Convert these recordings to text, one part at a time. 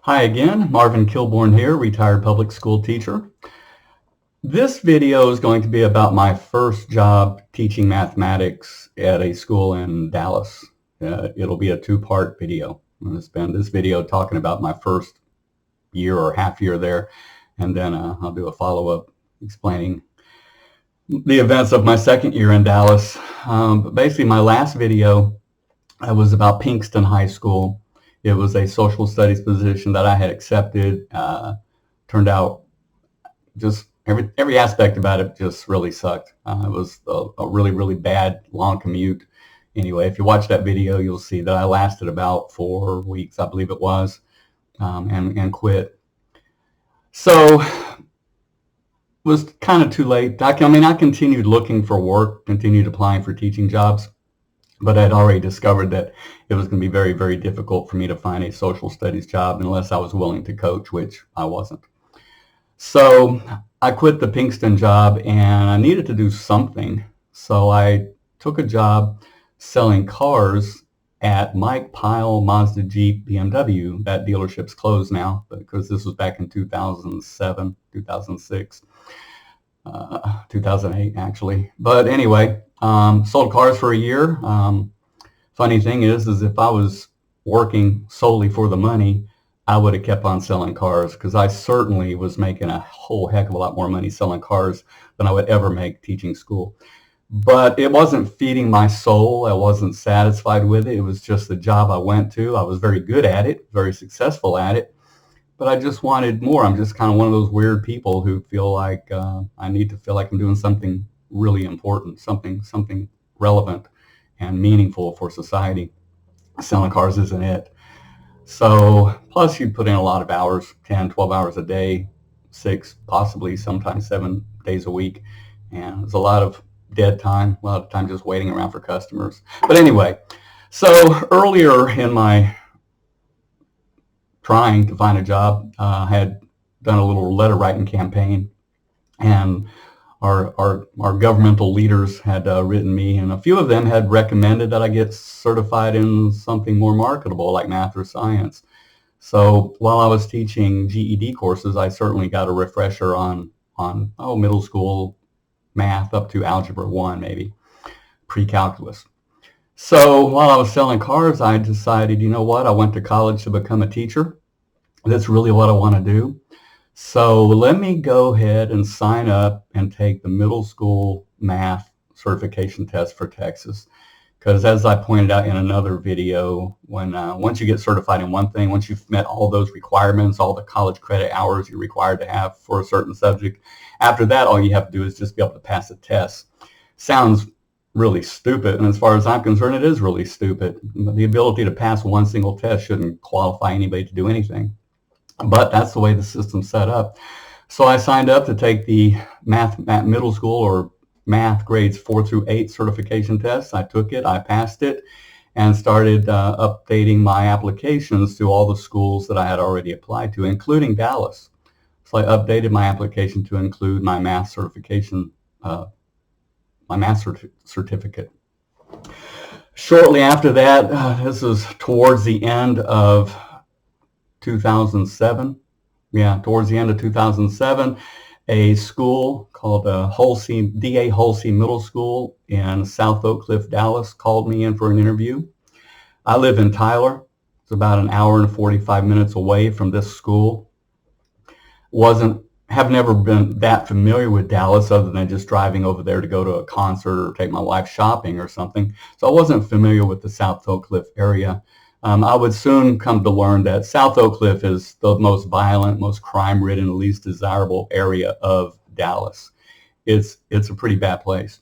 Hi again, Marvin Kilborn here, retired public school teacher. This video is going to be about my first job teaching mathematics at a school in Dallas. It'll be a two-part video. I'm going to spend this video talking about my first year or half year there, and then I'll do a follow-up explaining the events of my second year in Dallas. But basically, my last video was about Pinkston High School. It was a social studies position that I had accepted. Turned out just every aspect about it just really sucked. It was a really, really bad long commute. Anyway, if you watch that video, you'll see that I lasted about 4 weeks, I believe it was, and quit. So it was kind of too late. I continued looking for work, continued applying for teaching jobs, but I'd already discovered that it was going to be very, very difficult for me to find a social studies job unless I was willing to coach, which I wasn't. So I quit the Pinkston job and I needed to do something. So I took a job selling cars at Mike Pyle Mazda Jeep BMW. That dealership's closed now because this was back in 2007, 2006, 2008 actually. But anyway, sold cars for a year. Funny thing is if I was working solely for the money, I would have kept on selling cars because I certainly was making a whole heck of a lot more money selling cars than I would ever make teaching school. But it wasn't feeding my soul. I wasn't satisfied with it. It was just the job I went to. I was very good at it, very successful at it, but I just wanted more. I'm just kind of one of those weird people who feel like I need to feel like I'm doing something really important, something relevant and meaningful for society. Selling cars isn't it. So plus you put in a lot of hours, 10, 12 hours a day, 6, possibly sometimes 7 days a week. And there's a lot of dead time, a lot of time just waiting around for customers. But anyway, so earlier in my trying to find a job, I had done a little letter writing campaign, and our governmental leaders had written me, and a few of them had recommended that I get certified in something more marketable like math or science. So while I was teaching GED courses, I certainly got a refresher on middle school math up to Algebra 1, maybe, pre-calculus. So while I was selling cars, I decided, you know what, I went to college to become a teacher. That's really what I want to do. So let me go ahead and sign up and take the middle school math certification test for Texas. Because as I pointed out in another video, when once you get certified in one thing, once you've met all those requirements, all the college credit hours you're required to have for a certain subject, after that, all you have to do is just be able to pass the test. Sounds really stupid, and as far as I'm concerned, it is really stupid. The ability to pass one single test shouldn't qualify anybody to do anything. But that's the way the system's set up. So I signed up to take the math middle school or math grades 4 through 8 certification tests. I took it, I passed it, and started updating my applications to all the schools that I had already applied to, including Dallas. So I updated my application to include my math certification, my math certificate. Shortly after that, this is towards the end of 2007. Yeah, towards the end of 2007, a school called D.A. Hulcy Middle School in South Oak Cliff, Dallas, called me in for an interview. I live in Tyler. It's about an hour and 45 minutes away from this school. Have never been that familiar with Dallas other than just driving over there to go to a concert or take my wife shopping or something. So I wasn't familiar with the South Oak Cliff area. I would soon come to learn that South Oak Cliff is the most violent, most crime-ridden, least desirable area of Dallas. It's a pretty bad place.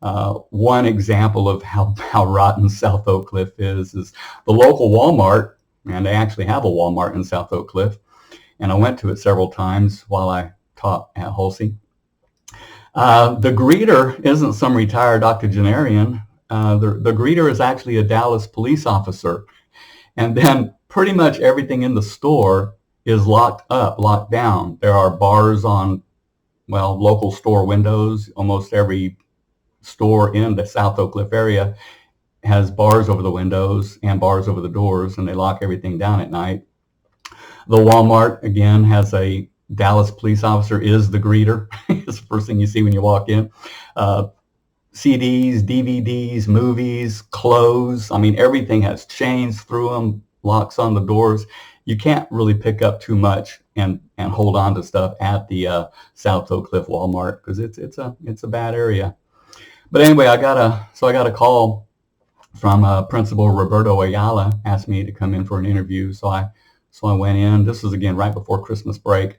One example of how rotten South Oak Cliff is the local Walmart, and they actually have a Walmart in South Oak Cliff, and I went to it several times while I taught at Hulcy. The greeter isn't some retired octogenarian. The greeter is actually a Dallas police officer. And then pretty much everything in the store is locked up, locked down. There are bars on, local store windows. Almost every store in the South Oak Cliff area has bars over the windows and bars over the doors, and they lock everything down at night. The Walmart, again, has a Dallas police officer is the greeter. It's the first thing you see when you walk in. CDs, DVDs, movies, clothes. I mean, everything has chains through them, locks on the doors. You can't really pick up too much and hold on to stuff at the South Oak Cliff Walmart because it's a bad area. But anyway, I got a call from Principal Roberto Ayala, asked me to come in for an interview. So I went in. This was again right before Christmas break.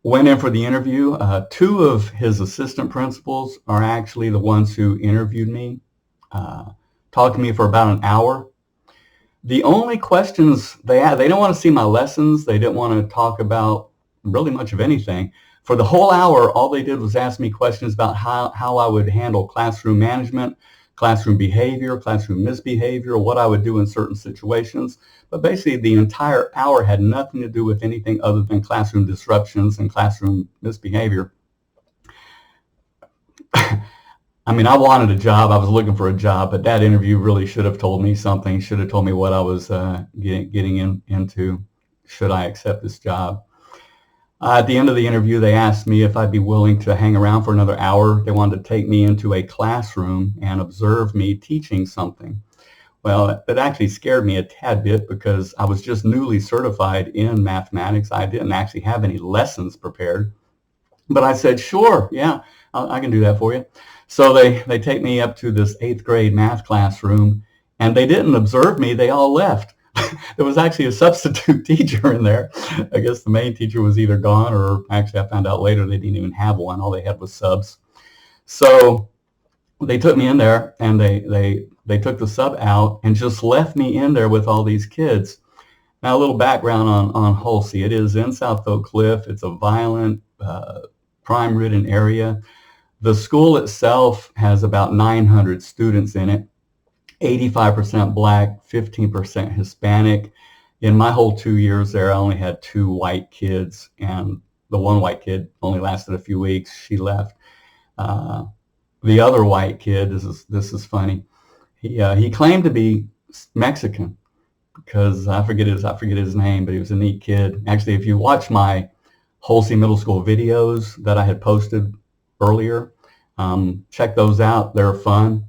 Went in for the interview. Two of his assistant principals are actually the ones who interviewed me. Talked to me for about an hour. The only questions they had, they didn't want to see my lessons. They didn't want to talk about really much of anything. For the whole hour, all they did was ask me questions about how I would handle classroom management, classroom behavior, classroom misbehavior, what I would do in certain situations. But basically, the entire hour had nothing to do with anything other than classroom disruptions and classroom misbehavior. I mean, I wanted a job. I was looking for a job, but that interview really should have told me something, should have told me what I was getting into, should I accept this job. At the end of the interview, they asked me if I'd be willing to hang around for another hour. They wanted to take me into a classroom and observe me teaching something. Well, that actually scared me a tad bit because I was just newly certified in mathematics. I didn't actually have any lessons prepared. But I said, sure, yeah, I can do that for you. So they take me up to this 8th grade math classroom, and they didn't observe me. They all left. There was actually a substitute teacher in there. I guess the main teacher was either gone, or actually I found out later they didn't even have one. All they had was subs. So they took me in there, and they took the sub out and just left me in there with all these kids. Now, a little background on Hulcy. It is in South Oak Cliff. It's a violent, crime-ridden area. The school itself has about 900 students in it, 85% black, 15% Hispanic. In my whole 2 years there, I only had 2 white kids, and the one white kid only lasted a few weeks. She left. The other white kid, this is funny. He claimed to be Mexican because I forget his name, but he was a neat kid. Actually, if you watch my Hulcy Middle School videos that I had posted earlier, check those out. They're fun.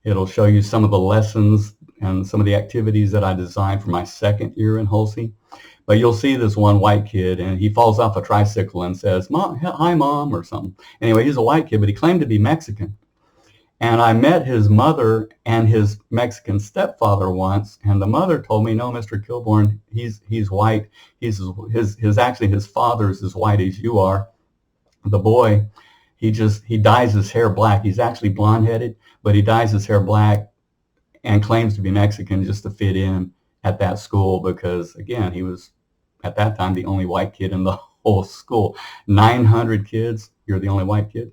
It'll show you some of the lessons and some of the activities that I designed for my 2nd year in Hulcy. But you'll see this one white kid, and he falls off a tricycle and says, "Mom, hi, Mom," or something. Anyway, he's a white kid, but he claimed to be Mexican. And I met his mother and his Mexican stepfather once, and the mother told me, "No, Mr. Kilborn, he's white. Actually his father's as white as you are. The boy, he dyes his hair black. He's actually blonde-headed, but he dyes his hair black and claims to be Mexican just to fit in at that school because, again, he was, at that time, the only white kid in the whole school. 900 kids, you're the only white kid.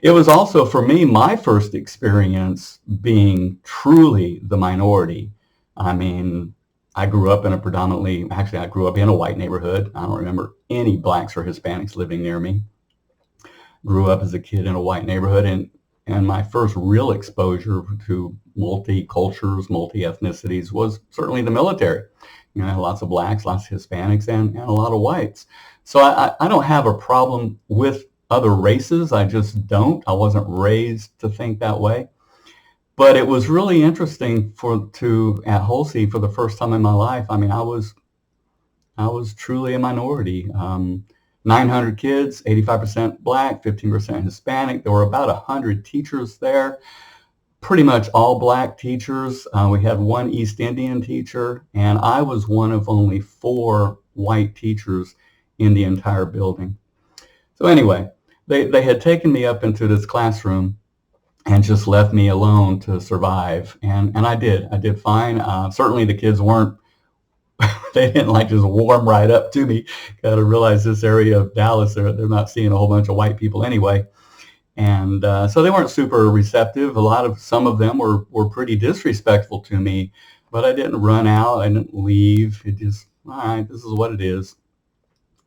It was also, for me, my first experience being truly the minority. I mean, I grew up in a I grew up in a white neighborhood. I don't remember any blacks or Hispanics living near me. Grew up as a kid in a white neighborhood, and my first real exposure to multi-cultures, multi-ethnicities was certainly the military. You know, lots of blacks, lots of Hispanics, and a lot of whites. So I don't have a problem with other races. I just don't. I wasn't raised to think that way. But it was really interesting at Hulcy for the first time in my life. I mean, I was truly a minority. 900 kids, 85% black, 15% Hispanic. There were about 100 teachers there, pretty much all black teachers. We had one East Indian teacher, and I was one of only 4 white teachers in the entire building. So anyway, they had taken me up into this classroom and just left me alone to survive. And I did fine. Certainly the kids weren't, they didn't like just warm right up to me. Got to realize this area of Dallas, they're not seeing a whole bunch of white people anyway. And so they weren't super receptive. Some of them were pretty disrespectful to me, but I didn't run out. I didn't leave. It just, all right, this is what it is.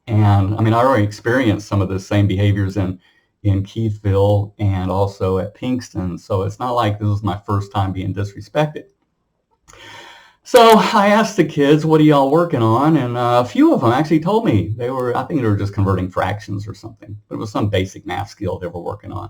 And I mean, I already experienced some of the same behaviors in Keithville and also at Pinkston. So it's not like this is my first time being disrespected. So I asked the kids, what are y'all working on? And a few of them actually told me I think they were just converting fractions or something. But it was some basic math skill they were working on.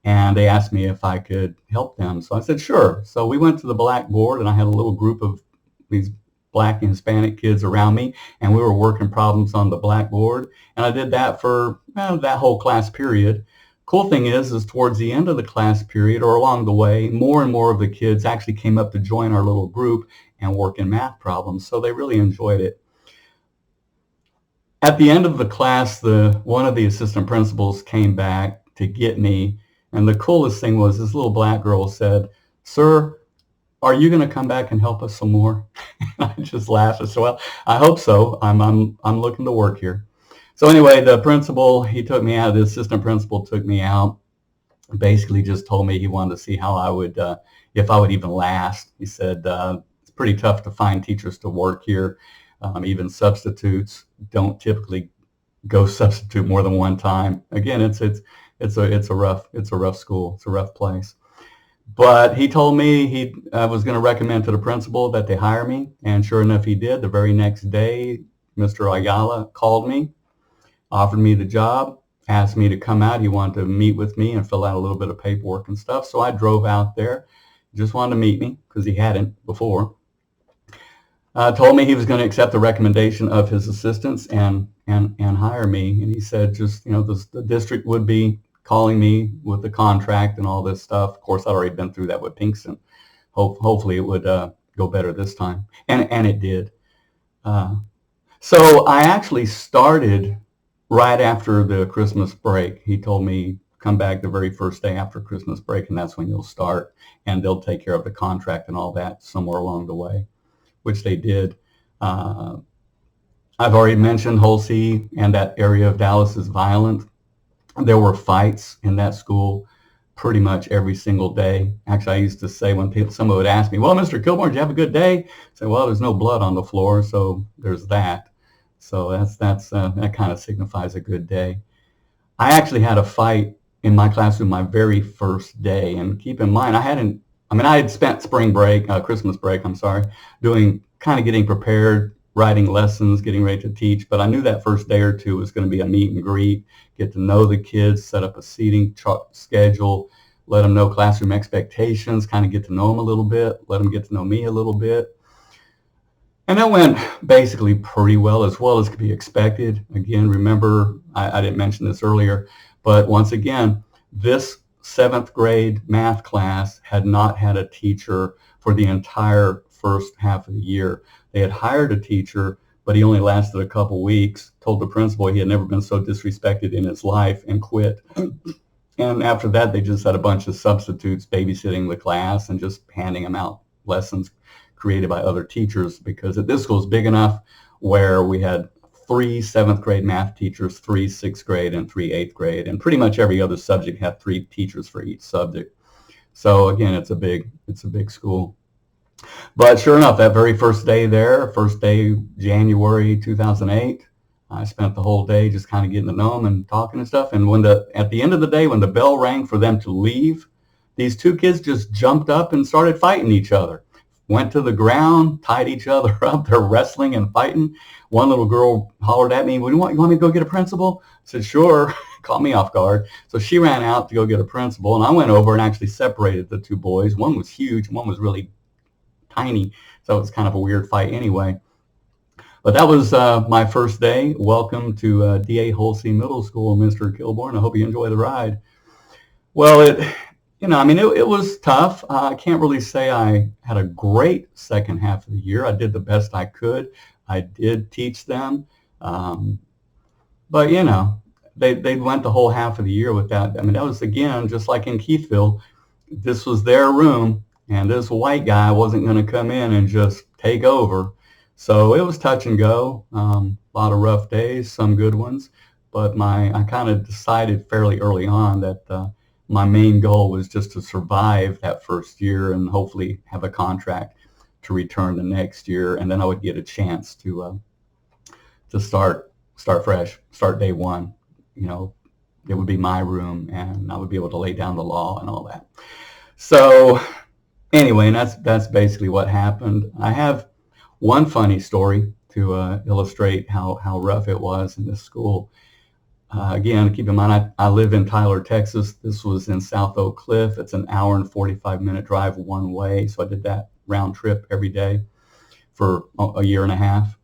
And they asked me if I could help them. So I said, sure. So we went to the blackboard, and I had a little group of these Black and Hispanic kids around me, and we were working problems on the blackboard. And I did that for that whole class period. Cool thing is towards the end of the class period or along the way, more and more of the kids actually came up to join our little group and work in math problems. So they really enjoyed it. At the end of the class, one of the assistant principals came back to get me. And the coolest thing was this little black girl said, "Sir, are you going to come back and help us some more?" I just laughed. I said, "Well, I hope so. I'm looking to work here." So anyway, the principal, he took me out. The assistant principal took me out. Basically, just told me he wanted to see how I would, if I would even last. He said it's pretty tough to find teachers to work here. Even substitutes don't typically go substitute more than one time. Again, it's a rough school. It's a rough place. But he told me he was going to recommend to the principal that they hire me, and sure enough, he did. The very next day, Mr. Ayala called me, offered me the job, asked me to come out. He wanted to meet with me and fill out a little bit of paperwork and stuff. So I drove out there, just wanted to meet me because he hadn't before. Told me he was going to accept the recommendation of his assistants and hire me. And he said, just, the district would be calling me with the contract and all this stuff. Of course, I'd already been through that with Pinkston. Hopefully it would go better this time. And it did. So I actually started right after the Christmas break. He told me, come back the very first day after Christmas break, and that's when you'll start. And they'll take care of the contract and all that somewhere along the way, which they did. I've already mentioned Hulcy, and that area of Dallas is violent. There were fights in that school pretty much every single day. Actually, I used to say when someone would ask me, "Well, Mr. Gilbert, did you have a good day?" I say, "Well, there's no blood on the floor, so there's that." So that kind of signifies a good day. I actually had a fight in my classroom my very first day, and keep in mind, I had spent spring break, Christmas break, getting prepared, writing lessons, getting ready to teach, but I knew that first day or two was going to be a meet and greet, get to know the kids, set up a seating schedule, let them know classroom expectations, kind of get to know them a little bit, let them get to know me a little bit. And that went basically pretty well as could be expected. Again, remember, I didn't mention this earlier, but once again, this 7th grade math class had not had a teacher for the entire first half of the year. They had hired a teacher, but he only lasted a couple weeks, told the principal he had never been so disrespected in his life, and quit. And after that, they just had a bunch of substitutes babysitting the class and just handing them out lessons created by other teachers, because this school is big enough where we had 3 7th grade math teachers, 3 6th grade, and 3 8th grade, and pretty much every other subject had 3 teachers for each subject. So again, it's a big school. But sure enough, that very first day there, first day, January 2008, I spent the whole day just kind of getting to know them and talking and stuff. And at the end of the day, when the bell rang for them to leave, these 2 kids just jumped up and started fighting each other. Went to the ground, tied each other up. They're wrestling and fighting. One little girl hollered at me, you want me to go get a principal? I said, sure. Caught me off guard. So she ran out to go get a principal, and I went over and actually separated the 2 boys. One was huge, one was really tiny, so it was kind of a weird fight anyway. But that was my first day. Welcome to D.A. Hulcy Middle School, Mr. Gilbert. I hope you enjoy the ride. Well, it was tough. I can't really say I had a great second half of the year. I did the best I could. I did teach them. But, they went the whole half of the year without, that was, again, just like in Keithville, this was their room, and this white guy wasn't going to come in and just take over. So it was touch and go, a lot of rough days, some good ones. But I kind of decided fairly early on that my main goal was just to survive that first year and hopefully have a contract to return the next year. And then I would get a chance to start fresh, start day one. It would be my room, and I would be able to lay down the law and all that. So Anyway, and that's basically what happened. I have one funny story to illustrate how rough it was in this school. Again, keep in mind, I live in Tyler, Texas. This was in South Oak Cliff. It's an hour and 45-minute drive one way. So I did that round trip every day for a year and a half.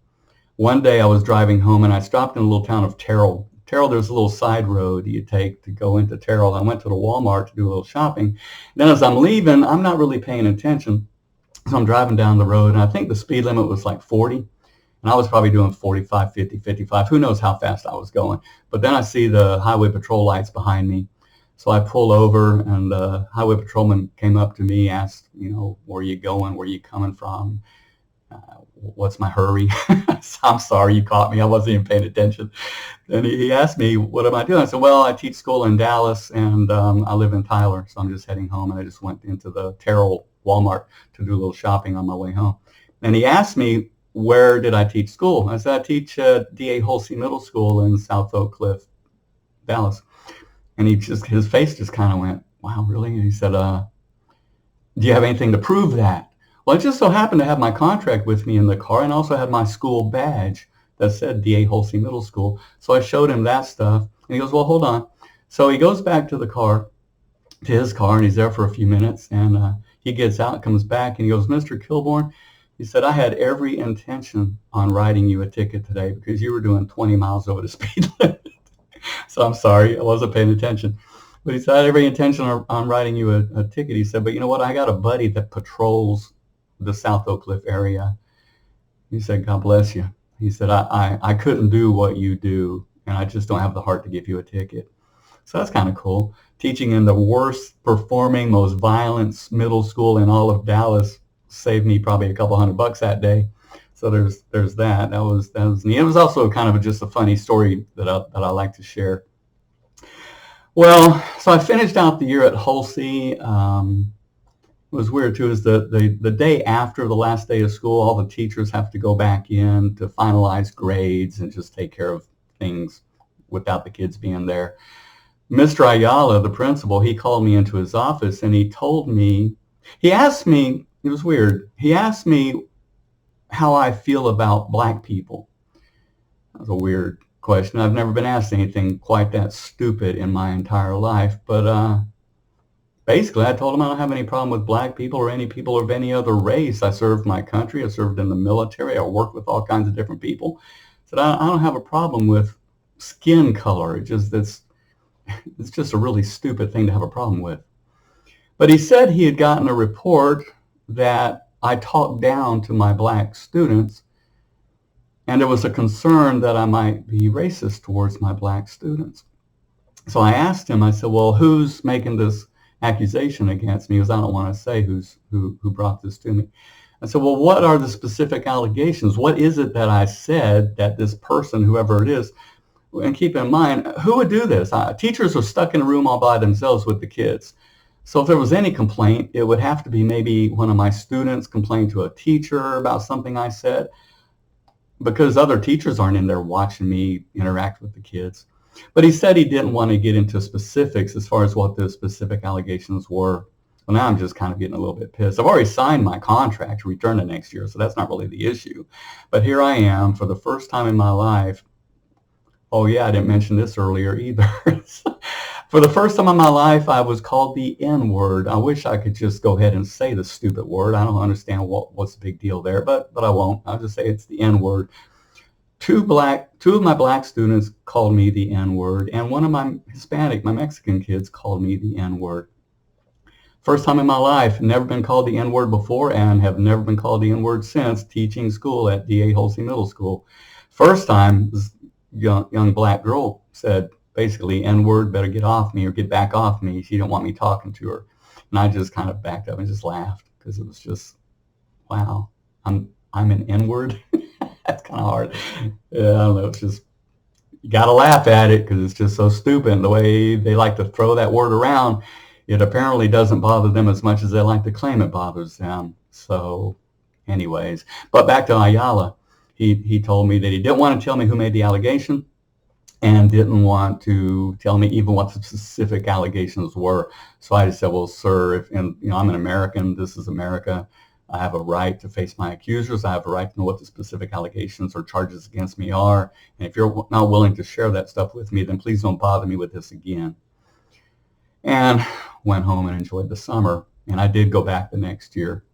One day I was driving home and I stopped in a little town of Terrell. Terrell, there's a little side road you take to go into Terrell. I went to the Walmart to do a little shopping. Then as I'm leaving, I'm not really paying attention. So I'm driving down the road, and I think the speed limit was like 40. And I was probably doing 45, 50, 55. Who knows how fast I was going. But then I see the highway patrol lights behind me. So I pull over, and the highway patrolman came up to me, asked, where are you going? Where are you coming from? What's my hurry? I'm sorry, you caught me. I wasn't even paying attention. And he asked me, what am I doing? I said, well, I teach school in Dallas, and I live in Tyler, so I'm just heading home. And I just went into the Terrell Walmart to do a little shopping on my way home. And he asked me, where did I teach school? I said, I teach D.A. Hulcy Middle School in South Oak Cliff, Dallas. And his face just kind of went, wow, really? And he said, do you have anything to prove that? Well, I just so happened to have my contract with me in the car, and also had my school badge that said D.A. Hulcy Middle School. So I showed him that stuff, and he goes, well, hold on. So he goes back to his car, and he's there for a few minutes, and he gets out, comes back, and he goes, Mr. Kilborn, he said, I had every intention on writing you a ticket today because you were doing 20 miles over the speed limit. So I'm sorry, I wasn't paying attention. But he said, I had every intention on writing you a ticket. He said, but you know what? I got a buddy that patrols the South Oak Cliff area. He said, God bless you. He said, I couldn't do what you do, and I just don't have the heart to give you a ticket. So that's kind of cool. Teaching in the worst performing, most violent middle school in all of Dallas saved me probably a couple $100 that day. So there's that. That was neat. It was also kind of just a funny story that I like to share. Well, so I finished out the year at Hulcy. It was weird too, is the day after the last day of school, all the teachers have to go back in to finalize grades and just take care of things without the kids being there. Mr. Ayala, the principal, he called me into his office, and he asked me, it was weird, he asked me how I feel about black people. That was a weird question. I've never been asked anything quite that stupid in my entire life, but basically I told him I don't have any problem with black people or any people of any other race. I served my country. I served in the military. I worked with all kinds of different people. I said, I don't have a problem with skin color. It's just a really stupid thing to have a problem with. But he said he had gotten a report that I talked down to my black students, and there was a concern that I might be racist towards my black students. So I asked him, I said, well, who's making this accusation against me? Because I don't want to say who brought this to me. I said, well, what are the specific allegations? What is it that I said that this person, whoever it is, and keep in mind, who would do this? Teachers are stuck in a room all by themselves with the kids. So if there was any complaint, it would have to be maybe one of my students complained to a teacher about something I said, because other teachers aren't in there watching me interact with the kids. But he said he didn't want to get into specifics as far as what the specific allegations were. Well, now I'm just kind of getting a little bit pissed. I've already signed my contract to return to next year, so that's not really the issue. But here I am for the first time in my life. Oh yeah, I didn't mention this earlier either. For the first time in my life, I was called the N-word. I wish I could just go ahead and say the stupid word. I don't understand what's the big deal there, but I won't. I'll just say it's the N-word. Two of my black students called me the N-word, and one of my my Mexican kids called me the N-word. First time in my life, never been called the N-word before, and have never been called the N-word since teaching school at D.A. Hulcy Middle School. First time, this young black girl said, basically, N-word, better get off me or get back off me. She didn't want me talking to her. And I just kind of backed up and just laughed, because it was just, wow, I'm an N-word. That's kind of hard. Yeah, I don't know. It's just, you got to laugh at it because it's just so stupid. And the way they like to throw that word around, it apparently doesn't bother them as much as they like to claim it bothers them. So anyways, but back to Ayala. He told me that he didn't want to tell me who made the allegation. and didn't want to tell me even what the specific allegations were. So I just said, well, sir, I'm an American, this is America. I have a right to face my accusers. I have a right to know what the specific allegations or charges against me are. And if you're not willing to share that stuff with me, then please don't bother me with this again. And went home and enjoyed the summer. And I did go back the next year.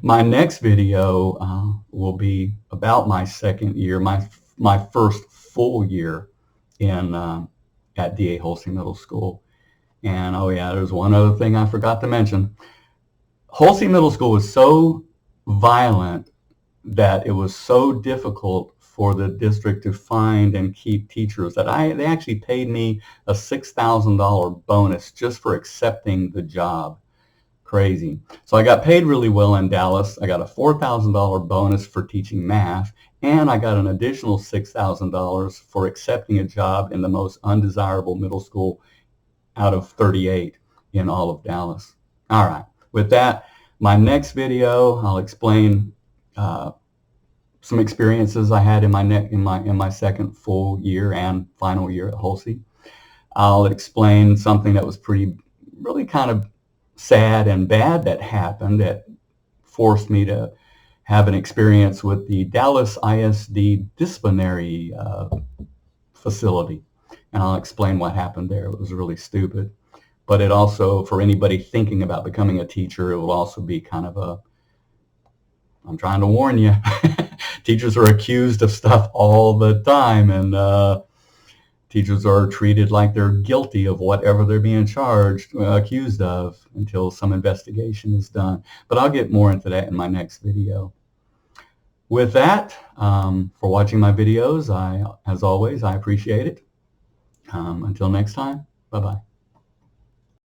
My next video will be about my second year, my first full year in at DA Hulcy Middle School. And oh yeah, there's one other thing I forgot to mention. Hulcy Middle School was so violent that it was so difficult for the district to find and keep teachers that they actually paid me a $6,000 bonus just for accepting the job. Crazy. So I got paid really well in Dallas. I got a $4,000 bonus for teaching math, and I got an additional $6,000 for accepting a job in the most undesirable middle school out of 38 in all of Dallas. All right. With that, my next video, I'll explain some experiences I had in my second full year and final year at Hulcy. I'll explain something that was really kind of sad and bad that happened that forced me to have an experience with the Dallas ISD disciplinary facility. And I'll explain what happened there. It was really stupid. But it also, for anybody thinking about becoming a teacher, it will also be kind of I'm trying to warn you. Teachers are accused of stuff all the time, and teachers are treated like they're guilty of whatever they're being accused of until some investigation is done. But I'll get more into that in my next video. With that, for watching my videos, as always, I appreciate it. Until next time, bye-bye.